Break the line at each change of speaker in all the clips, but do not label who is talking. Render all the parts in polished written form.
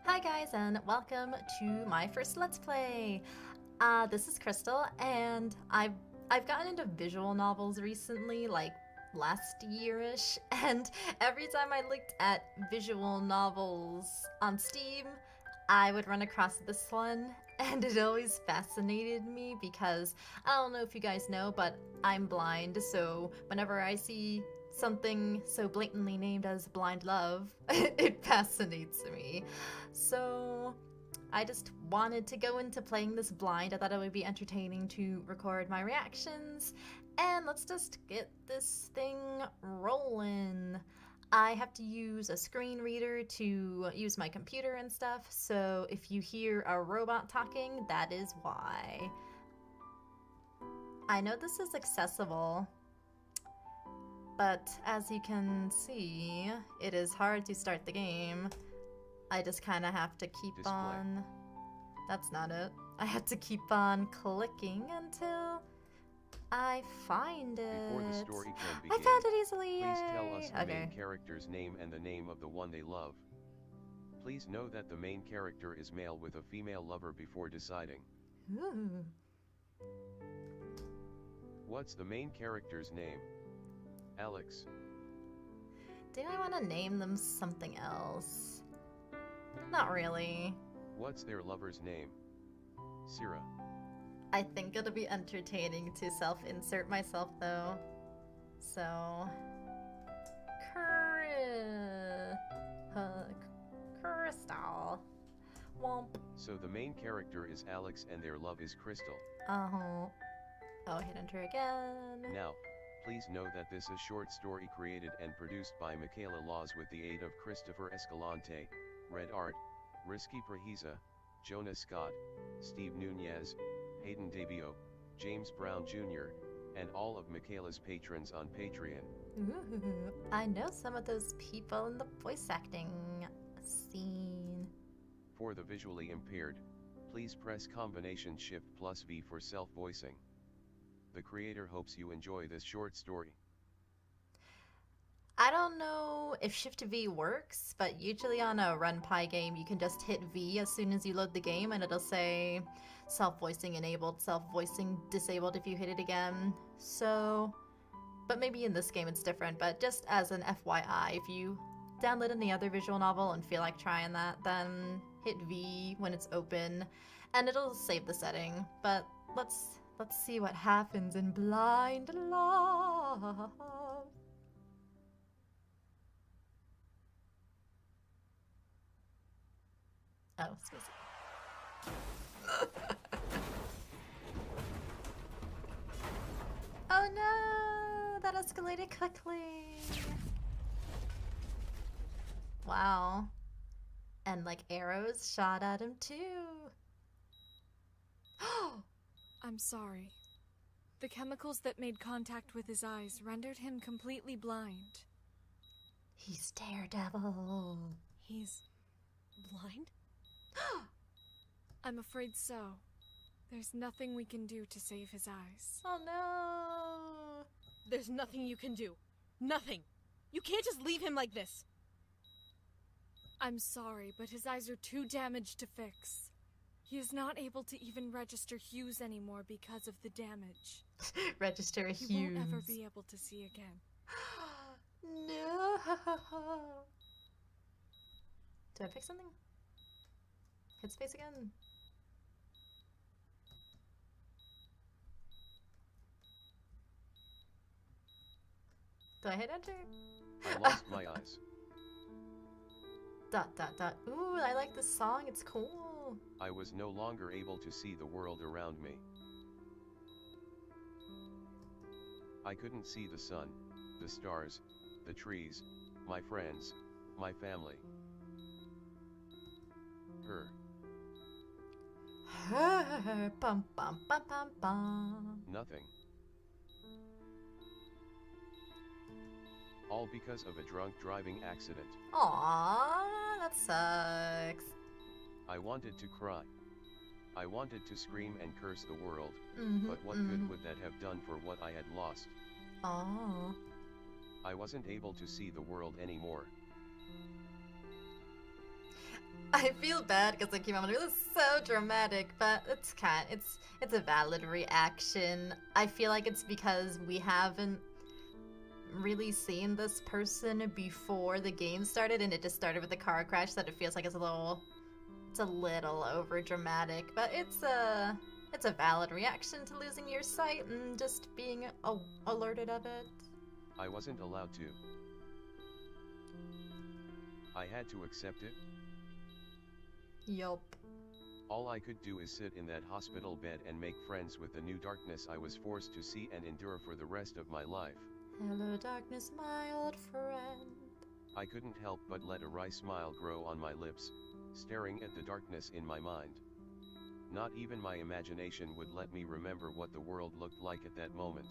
Hi guys, and welcome to my first Let's Play. This is Crystal, and I've gotten into visual novels recently, like last year-ish, and every time I looked at visual novels on Steam, I would run across this one, and it always fascinated me because I don't know if you guys know, but I'm blind, so whenever I see something so blatantly named as blind love, it fascinates me. So I just wanted to go into playing this blind. I thought it would be entertaining to record my reactions. And let's just get this thing rolling. I have to use a screen reader to use my computer and stuff, so if you hear a robot talking, that is why. I know this is accessible, but as you can see, it is hard to start the game. I just kind of have to keep
Display.
on... That's not it. I have to keep on clicking until I find it.
Before the story can
I
begin,
found it easily.
please
Yay.
tell us the
Okay.
main character's name and the name of the one they love. Please know that the main character is male with a female lover before deciding.
Ooh.
What's the main character's name? Alex.
Do I want to name them something else? Not really.
What's their lover's name? Syrah.
I think it'll be entertaining to self-insert myself though. So... Crystal. Womp.
So the main character is Alex and their love is Crystal.
Oh, hit enter again.
Now, please know that this is short story created and produced by Michaela Laws with the aid of Christopher Escalante, Red Art, Risky Prahiza, Jonah Scott, Steve Nunez, Hayden Davio, James Brown Jr., and all of Michaela's patrons on Patreon.
Ooh, I know some of those people in the voice acting scene.
For the visually impaired, please press combination Shift plus V for self-voicing. The creator hopes you enjoy this short story.
I don't know if Shift V works, but usually on a RunPy game you can just hit V as soon as you load the game and it'll say self-voicing enabled, self-voicing disabled if you hit it again. So, but maybe in this game it's different, but just as an FYI, if you download any other visual novel and feel like trying that, then hit V when it's open and it'll save the setting. But let's see what happens in Blind Love. Oh, excuse me. Oh no! That escalated quickly. Wow. And like arrows shot at him too.
I'm sorry. The chemicals that made contact with his eyes rendered him completely blind.
He's Daredevil.
He's blind? I'm afraid so. There's nothing we can do to save his eyes.
Oh no!
There's nothing you can do. Nothing. You can't just leave him like this.
I'm sorry, but his eyes are too damaged to fix. He is not able to even register hues anymore because of the damage.
Register
He
hues.
won't ever be able to see again.
No! Do I fix something? Hit space again. Do I hit enter?
I lost my eyes.
Dot dot dot. Ooh, I like this song. It's cool.
I was no longer able to see the world around me. I couldn't see the sun, the stars, the trees, my friends, my family. Her.
Bum bum bum bum bum.
Nothing. All because of a drunk driving accident.
Aww, that sucks.
I wanted to cry. I wanted to scream and curse the world, but what
Mm-hmm.
good would that have done for what I had lost?
Oh.
I wasn't able to see the world anymore.
I feel bad because I keep on doing this so dramatic, but it's a valid reaction. I feel like it's because we haven't really seen this person before the game started, and it just started with a car crash that it feels like it's a little over dramatic, but it's a valid reaction to losing your sight and just being alerted of it.
I wasn't allowed to. I had to accept it.
Yup.
All I could do is sit in that hospital bed and make friends with the new darkness I was forced to see and endure for the rest of my life.
Hello, darkness, my old friend.
I couldn't help but let a wry smile grow on my lips, staring at the darkness in my mind. Not even my imagination would let me remember what the world looked like at that moment.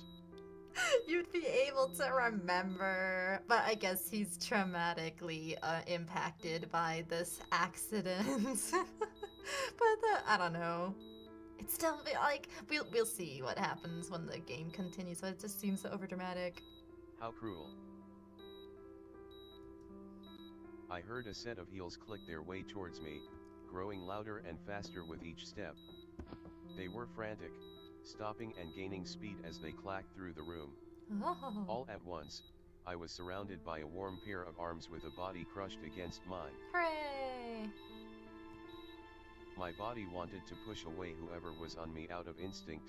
You'd be able to remember, but I guess he's traumatically impacted by this accident. But I don't know. It's still like we'll see what happens when the game continues. But it just seems so overdramatic.
How cruel. I heard a set of heels click their way towards me, growing louder and faster with each step. They were frantic, stopping and gaining speed as they clacked through the room.
Oh.
All at once, I was surrounded by a warm pair of arms with a body crushed against mine.
Hooray!
My body wanted to push away whoever was on me out of instinct,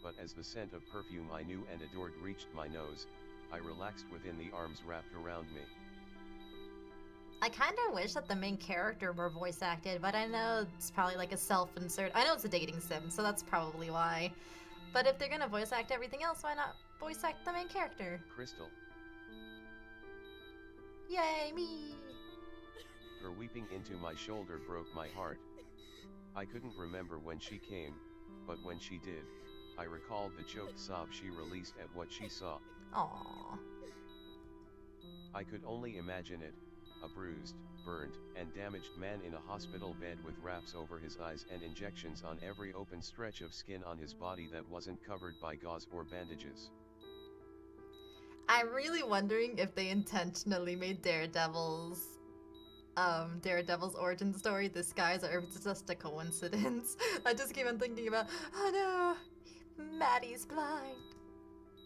but as the scent of perfume I knew and adored reached my nose, I relaxed within the arms wrapped around me.
I kind of wish that the main character were voice acted, but I know it's probably like a self-insert. I know it's a dating sim, so that's probably why. But if they're gonna voice act everything else, why not voice act the main character?
Crystal.
Yay, me!
Her weeping into my shoulder broke my heart. I couldn't remember when she came, but when she did, I recalled the choked sob she released at what she saw.
Aww.
I could only imagine it, a bruised, burned, and damaged man in a hospital bed with wraps over his eyes and injections on every open stretch of skin on his body that wasn't covered by gauze or bandages.
I'm really wondering if they intentionally made Daredevil's origin story disguise, or if it's just a coincidence. I just keep on thinking about, oh no, Maddie's blind.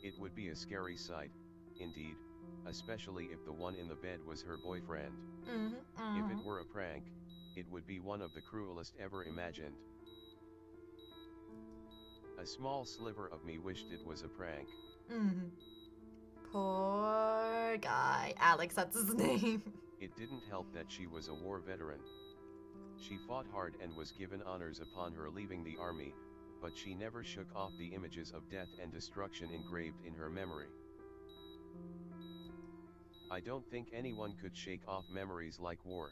It would be a scary sight, indeed, especially if the one in the bed was her boyfriend. If it were a prank, it would be one of the cruelest ever imagined. A small sliver of me wished it was a prank.
Poor guy. Alex, that's his name.
It didn't help that she was a war veteran. She fought hard and was given honors upon her leaving the army, but she never shook off the images of death and destruction engraved in her memory. I don't think anyone could shake off memories like war.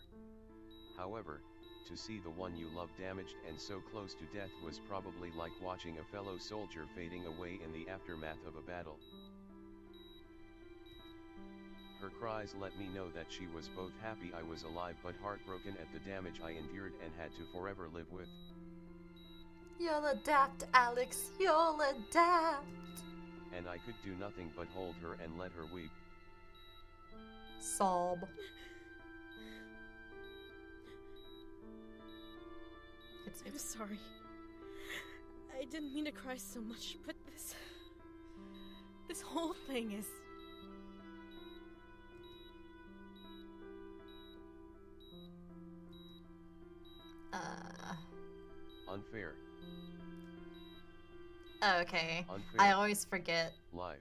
However, to see the one you love damaged and so close to death was probably like watching a fellow soldier fading away in the aftermath of a battle. Her cries let me know that she was both happy I was alive but heartbroken at the damage I endured and had to forever live with.
You'll adapt, Alex. You'll adapt.
And I could do nothing but hold her and let her weep.
Sob.
I'm sorry. I didn't mean to cry so much, but this whole thing is...
Unfair.
Okay.
Unfair.
I always forget
Life.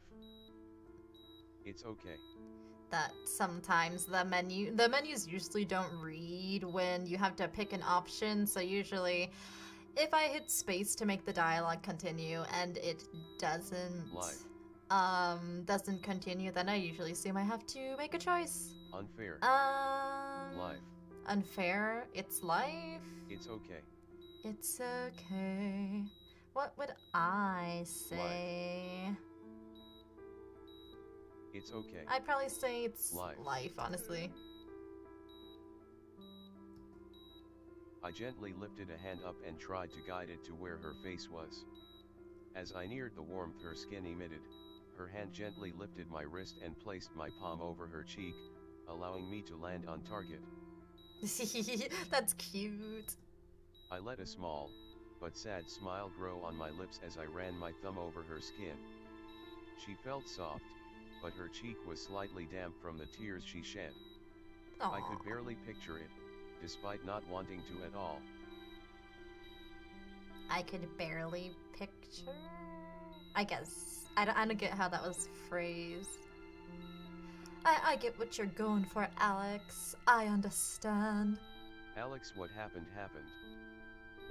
It's okay.
that sometimes the menus usually don't read when you have to pick an option, so usually if I hit space to make the dialogue continue and it doesn't doesn't continue, then I usually assume I have to make a choice.
Unfair. Life.
Unfair. It's life.
It's okay.
It's okay. What would I say?
It's okay.
I'd probably say it's
Life.
life, honestly.
I gently lifted a hand up and tried to guide it to where her face was. As I neared the warmth her skin emitted, her hand gently lifted my wrist and placed my palm over her cheek, allowing me to land on target.
That's cute.
I let a small, but sad smile grow on my lips as I ran my thumb over her skin. She felt soft, but her cheek was slightly damp from the tears she shed. I could barely picture it, despite not wanting to at all.
I could barely picture? I guess. I don't get how that was phrased. I get what you're going for, Alex. I understand.
Alex, what happened happened.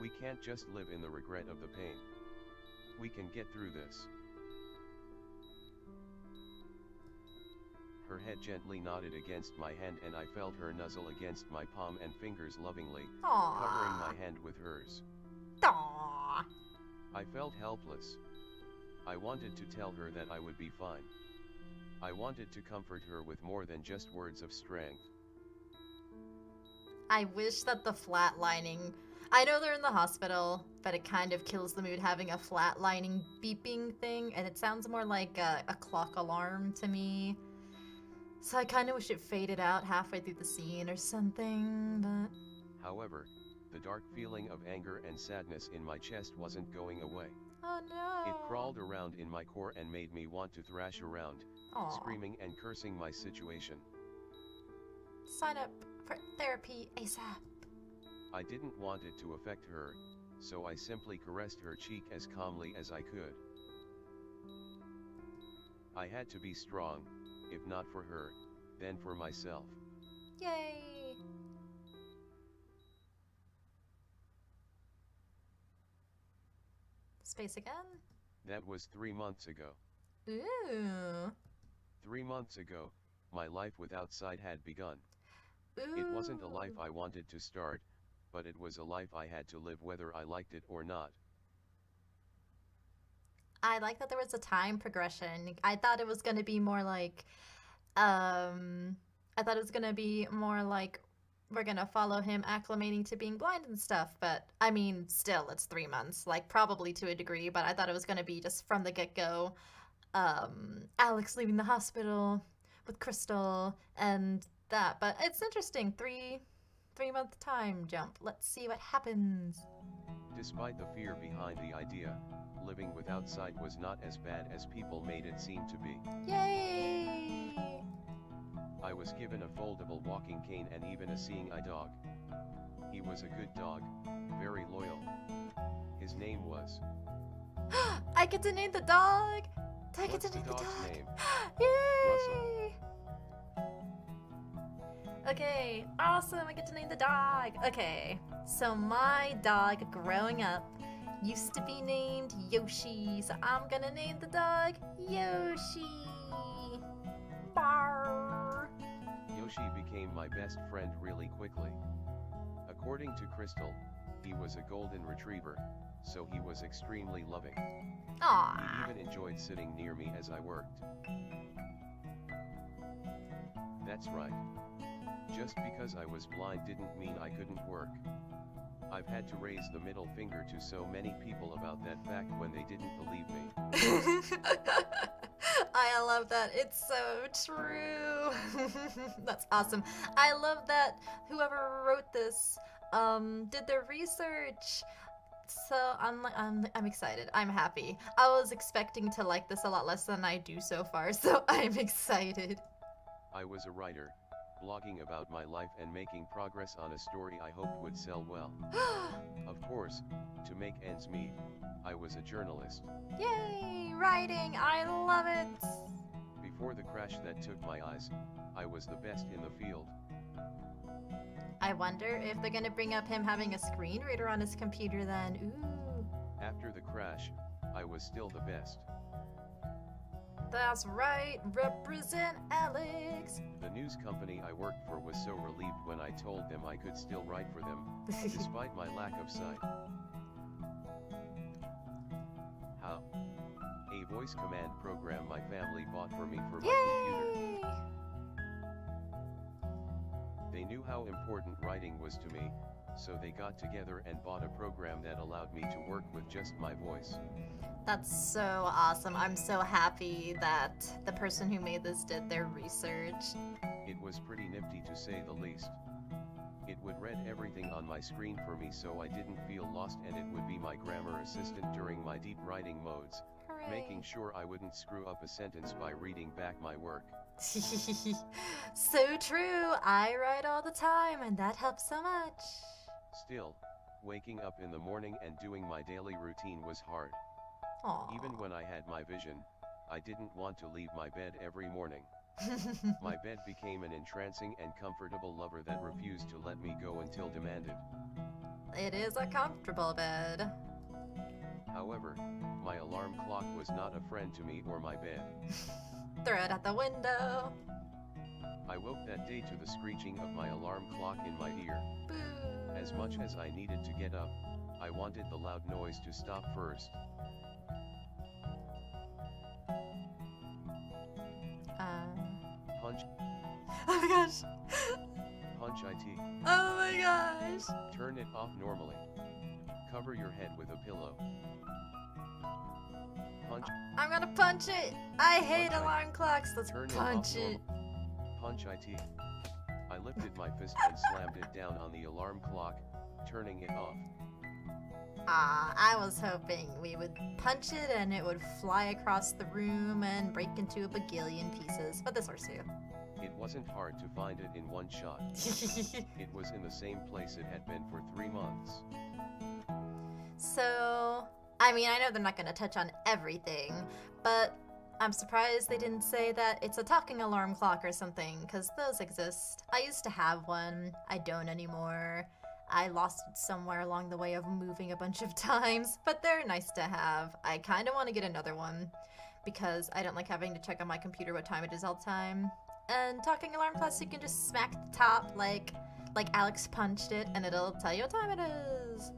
We can't just live in the regret of the pain. We can get through this. Her head gently nodded against my hand and I felt her nuzzle against my palm and fingers lovingly, covering my hand with hers.
Aww.
I felt helpless. I wanted to tell her that I would be fine. I wanted to comfort her with more than just words of strength.
I wish that the flatlining... I know they're in the hospital, but it kind of kills the mood having a flatlining beeping thing, and it sounds more like a clock alarm to me. So I kind of wish it faded out halfway through the scene or something, but...
However, the dark feeling of anger and sadness in my chest wasn't going away.
Oh no!
It crawled around in my core and made me want to thrash around,
Aww.
screaming and cursing my situation.
Sign up for therapy ASAP.
I didn't want it to affect her, so I simply caressed her cheek as calmly as I could. I had to be strong, if not for her, then for myself.
Yay! Space again?
That was 3 months ago.
Ooh.
3 months ago, my life without sight had begun.
Ooh.
It wasn't a life I wanted to start, but it was a life I had to live whether I liked it or not.
I like that there was a time progression. I thought it was going to be more like, I thought it was going to be more like we're going to follow him acclimating to being blind and stuff. But I mean, still, it's 3 months, like probably to a degree, but I thought it was going to be just from the get-go. Alex leaving the hospital with Crystal and that, but it's interesting. 3-month time jump. Let's see what happens.
Despite the fear behind the idea, living without sight was not as bad as people made it seem to be.
Yay!
I was given a foldable walking cane and even a seeing eye dog. He was a good dog, very loyal. His name was...
I get to name the dog! I get
What's
to name
the
the
dog's
dog!
name?
Yay! Okay, awesome, I get to name the dog. Okay, so my dog growing up used to be named Yoshi, so I'm gonna name the dog Yoshi. Barr.
Yoshi became my best friend really quickly. According to Crystal, he was a golden retriever, so he was extremely loving. He
Aww.
even enjoyed sitting near me as I worked. That's right. Just because I was blind didn't mean I couldn't work. I've had to raise the middle finger to so many people about that fact when they didn't believe me.
I love that. It's so true. That's awesome. I love that whoever wrote this did their research. So I'm excited. I'm happy. I was expecting to like this a lot less than I do so far, so I'm excited.
I was a writer, blogging about my life and making progress on a story I hoped would sell well. Of course, to make ends meet, I was a journalist.
Yay! Writing! I love it!
Before the crash that took my eyes, I was the best in the field.
I wonder if they're gonna bring up him having a screen reader on his computer then. Ooh.
After the crash, I was still the best.
That's right, represent Alex!
The news company I worked for was so relieved when I told them I could still write for them, despite my lack of sight. How? A voice command program my family bought for me for my computer.
Yay!
They knew how important writing was to me, so they got together and bought a program that allowed me to work with just my voice.
That's so awesome. I'm so happy that the person who made this did their research.
It was pretty nifty to say the least. It would read everything on my screen for me so I didn't feel lost, and it would be my grammar assistant during my deep writing modes,
Hooray.
making sure I wouldn't screw up a sentence by reading back my work.
So true. I write all the time, and that helps so much.
Still, waking up in the morning and doing my daily routine was hard.
Aww.
Even when I had my vision, I didn't want to leave my bed every morning. My bed became an entrancing and comfortable lover that refused to let me go until demanded.
It is a comfortable bed.
However, my alarm clock was not a friend to me or my bed.
Throw it out the window.
I woke that day to the screeching of my alarm clock in my ear.
Boo.
As much as I needed to get up, I wanted the loud noise to stop first. Punch,
Oh my gosh.
punch it.
Oh my gosh.
Turn it off normally. Cover your head with a pillow. Punch,
I'm gonna punch it. I hate
Punch it.
alarm clocks. Let's
turn
punch
it off
it.
normal. Punch it. I lifted my fist and slammed it down on the alarm clock, turning it off.
I was hoping we would punch it and it would fly across the room and break into a bagillion pieces, but this works too.
It wasn't hard to find it in one shot. It was in the same place it had been for 3 months.
So, I mean, I know they're not gonna touch on everything, but I'm surprised they didn't say that it's a talking alarm clock or something, because those exist. I used to have one. I don't anymore. I lost it somewhere along the way of moving a bunch of times, but they're nice to have. I kind of want to get another one, because I don't like having to check on my computer what time it is all the time. And talking alarm clocks, you can just smack the top like Alex punched it, and it'll tell you what time it is.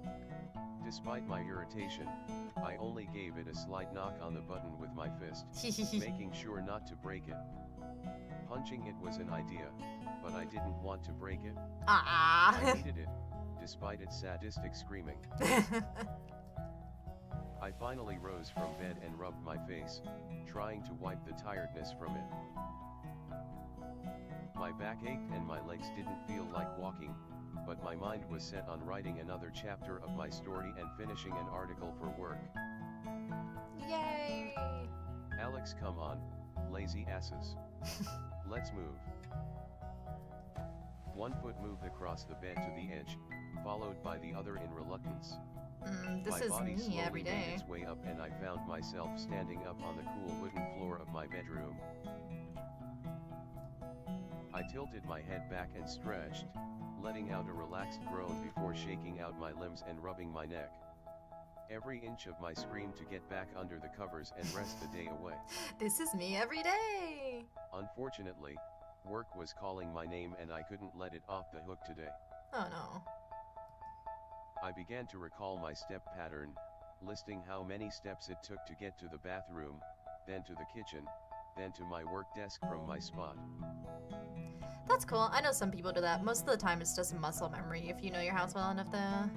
Despite my irritation, I only gave it a slight knock on the button with my fist, making sure not to break it. Punching it was an idea, but I didn't want to break it. I needed it, despite its sadistic screaming. I finally rose from bed and rubbed my face, trying to wipe the tiredness from it. My back ached and my legs didn't feel like walking, but my mind was set on writing another chapter of my story and finishing an article for work.
Yay!
Alex, come on, lazy asses. Let's move. One foot moved across the bed to the edge, followed by the other in reluctance.
This
My
is
body
me
slowly
every
made
day.
its way up and I found myself standing up on the cool wooden floor of my bedroom. I tilted my head back and stretched, letting out a relaxed groan before shaking out my limbs and rubbing my neck. Every inch of my scream to get back under the covers and rest the day away.
This is me every day.
Unfortunately, work was calling my name and I couldn't let it off the hook today.
Oh no.
I began to recall my step pattern, listing how many steps it took to get to the bathroom, then to the kitchen, then to my work desk from my spot.
That's cool. I know some people do that. Most of the time it's just muscle memory if you know your house well enough though.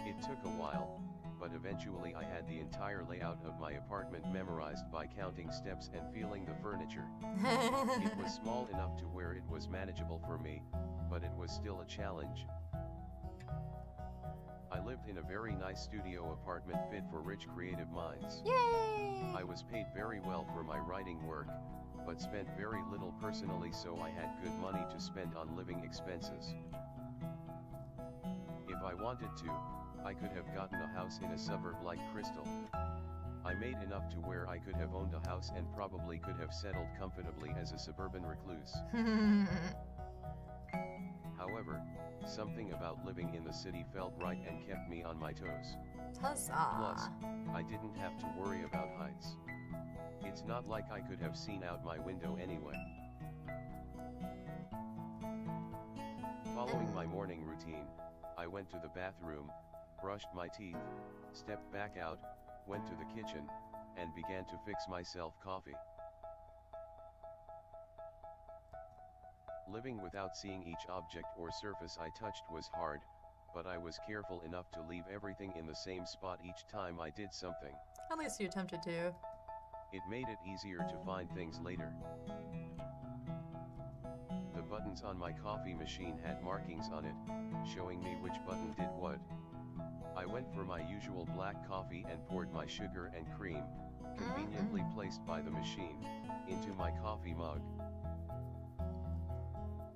It took a while, but eventually I had the entire layout of my apartment memorized by counting steps and feeling the furniture. It was small enough to where it was manageable for me, but it was still a challenge. I lived in a very nice studio apartment fit for rich creative minds.
Yay!
I was paid very well for my writing work, but spent very little personally, so I had good money to spend on living expenses. If I wanted to, I could have gotten a house in a suburb like Crystal. I made enough to where I could have owned a house and probably could have settled comfortably as a suburban recluse. However, something about living in the city felt right and kept me on my toes.
Huzzah!
Plus, I didn't have to worry about heights. It's not like I could have seen out my window anyway. Following my morning routine, I went to the bathroom, brushed my teeth, stepped back out, went to the kitchen, and began to fix myself coffee. Living without seeing each object or surface I touched was hard, but I was careful enough to leave everything in the same spot each time I did something.
At least you attempted to.
It made it easier to find things later. The buttons on my coffee machine had markings on it, showing me which button did what. I went for my usual black coffee and poured my sugar and cream, conveniently placed by the machine, into my coffee mug.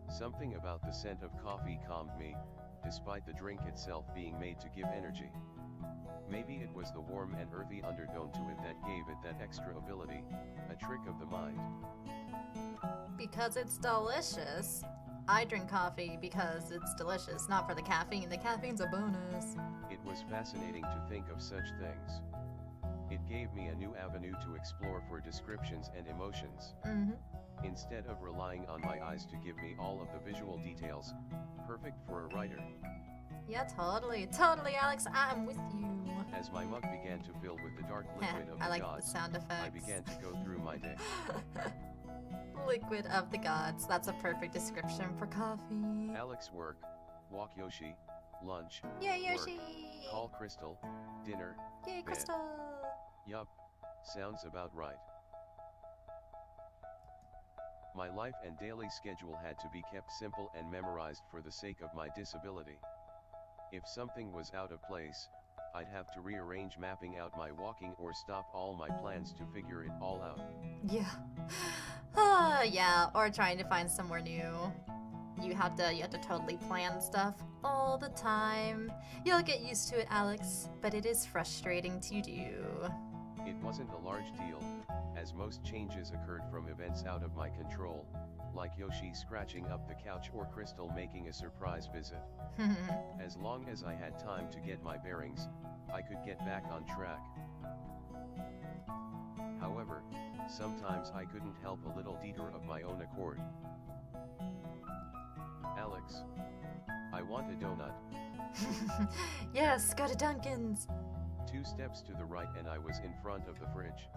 Something about the scent of coffee calmed me, despite the drink itself being made to give energy. Maybe it was the warm and earthy undertone to it that gave it that extra ability, a trick of the mind.
Because it's delicious. I drink coffee because it's delicious, not for the caffeine. The caffeine's a bonus.
It was fascinating to think of such things. It gave me a new avenue to explore for descriptions and emotions. Instead of relying on my eyes to give me all of the visual details, perfect for a writer.
Yeah, totally, Alex, I'm with you.
As my mug began to fill with the dark liquid of
I
the
like
gods,
the sound effects.
I began to go through my day.
Liquid of the gods. That's a perfect description for coffee.
Alex work, walk Yoshi, lunch,
Yay,
work,
Yoshi!
call Crystal, dinner,
Yay,
bed.
Crystal!
Yup, sounds about right. My life and daily schedule had to be kept simple and memorized for the sake of my disability. If something was out of place, I'd have to rearrange mapping out my walking or stop all my plans to figure it all out.
Yeah. Yeah, or trying to find somewhere new. You have to totally plan stuff all the time. You'll get used to it, Alex, but it is frustrating to do.
It wasn't a large deal, as most changes occurred from events out of my control, like Yoshi scratching up the couch or Crystal making a surprise visit. As long as I had time to get my bearings, I could get back on track. However, sometimes I couldn't help a little detour of my own accord. Alex, I want a donut.
Yes, go to Dunkin's.
2 steps to the right and I was in front of the fridge.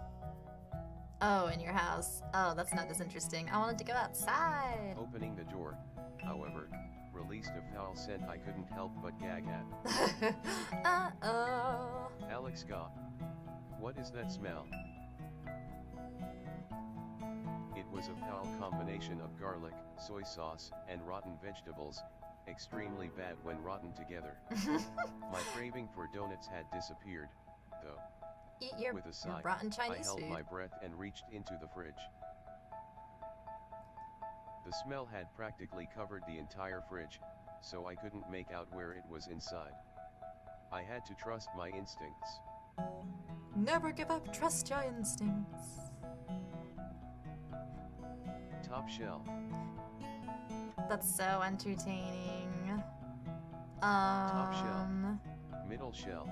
Oh, in your house. Oh, that's not as interesting. I wanted to go outside.
Opening the door, however, released a foul scent I couldn't help but gag at.
Uh-oh.
Alex got. What is that smell? It was a foul combination of garlic, soy sauce, and rotten vegetables, extremely bad when rotten together. My craving for donuts had disappeared, though.
Eat your
With a sigh,
rotten
I
Chinese
held
food.
my breath and reached into the fridge. The smell had practically covered the entire fridge, so I couldn't make out where it was inside. I had to trust my instincts.
Never give up, trust your instincts.
Top shelf.
That's so entertaining.
Top shelf. Middle shelf.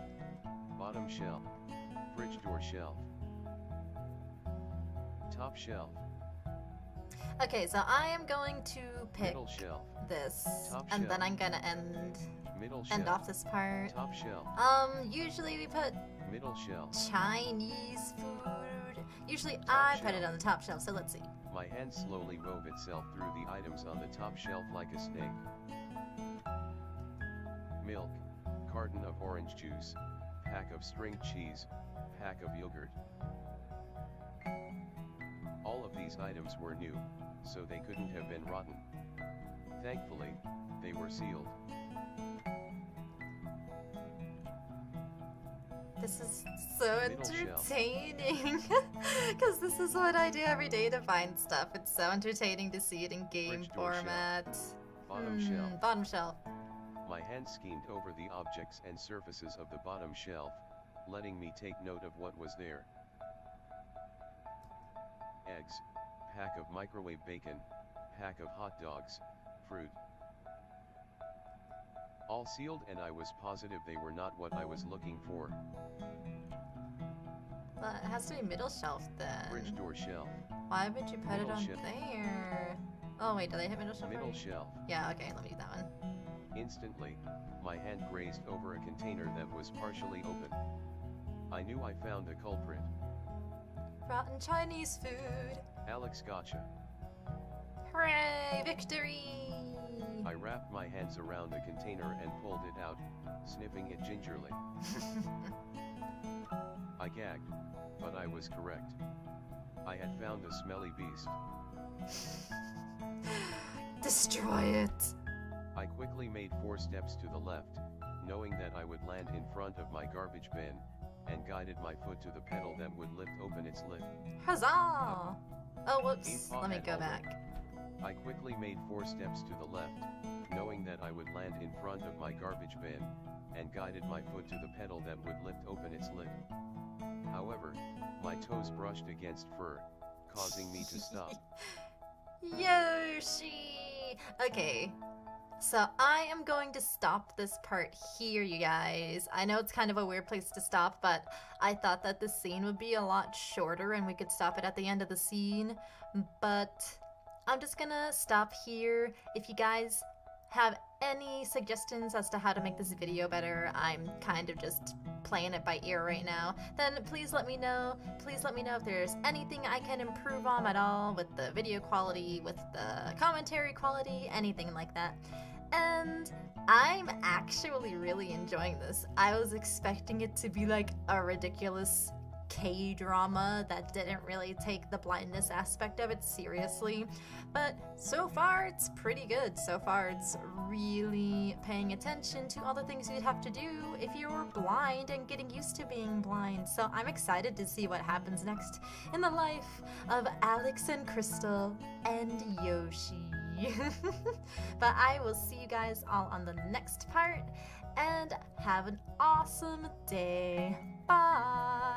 Bottom shelf. Fridge door shelf. Top shelf.
Okay, so I am going to pick
Middle shelf.
this,
Top
and
shelf.
then I'm gonna end
Middle shelf.
off this part.
Top shelf.
Usually we put
Middle shelf.
Chinese food. Usually
Top
I put
shelf.
it on the top shelf, so let's see.
My hand slowly wove itself through the items on the top shelf like a snake. Milk, carton of orange juice, pack of string cheese, pack of yogurt. All of these items were new, so they couldn't have been rotten. Thankfully, they were sealed.
This is so
Middle shelf.
entertaining. Because this is what I do every day to find stuff. It's so entertaining to see it in game
Fridge door
format.
Bottom shelf.
Bottom shelf.
My hand schemed over the objects and surfaces of the bottom shelf, letting me take note of what was there. Eggs, pack of microwave bacon, pack of hot dogs, fruit. All sealed, and I was positive they were not what I was looking for.
Well, it has to be middle shelf then.
Fridge door shelf.
Why would you put it
Middle
on
shelf.
there? Oh wait, do they hit middle shelf?
Middle
already?
shelf.
Yeah, okay, let me do that one.
Instantly, my hand grazed over a container that was partially open. I knew I found the culprit.
Rotten Chinese food.
Alex gotcha.
Hooray, victory!
I wrapped my hands around the container and pulled it out, sniffing it gingerly. I gagged, but I was correct. I had found a smelly beast.
Destroy it.
I quickly made 4 steps to the left, knowing that I would land in front of my garbage bin, and guided my foot to the pedal that would lift open its lid.
Huzzah! Oh, whoops. Let me go back.
I quickly made 4 steps to the left, knowing that I would land in front of my garbage bin, and guided my foot to the pedal that would lift open its lid. However, my toes brushed against fur, causing me to stop.
Yoshi! Okay, so I am going to stop this part here, you guys. I know it's kind of a weird place to stop, but I thought that the scene would be a lot shorter and we could stop it at the end of the scene. But I'm just gonna stop here. If you guys have any suggestions as to how to make this video better, I'm kind of just playing it by ear right now, then please let me know. Please let me know if there's anything I can improve on at all with the video quality, with the commentary quality, anything like that. And I'm actually really enjoying this. I was expecting it to be like a ridiculous K-drama that didn't really take the blindness aspect of it seriously, but so far it's pretty good. So far it's really paying attention to all the things you'd have to do if you were blind and getting used to being blind. So I'm excited to see what happens next in the life of Alex and Crystal and Yoshi. But I will see you guys all on the next part, and have an awesome day. Bye!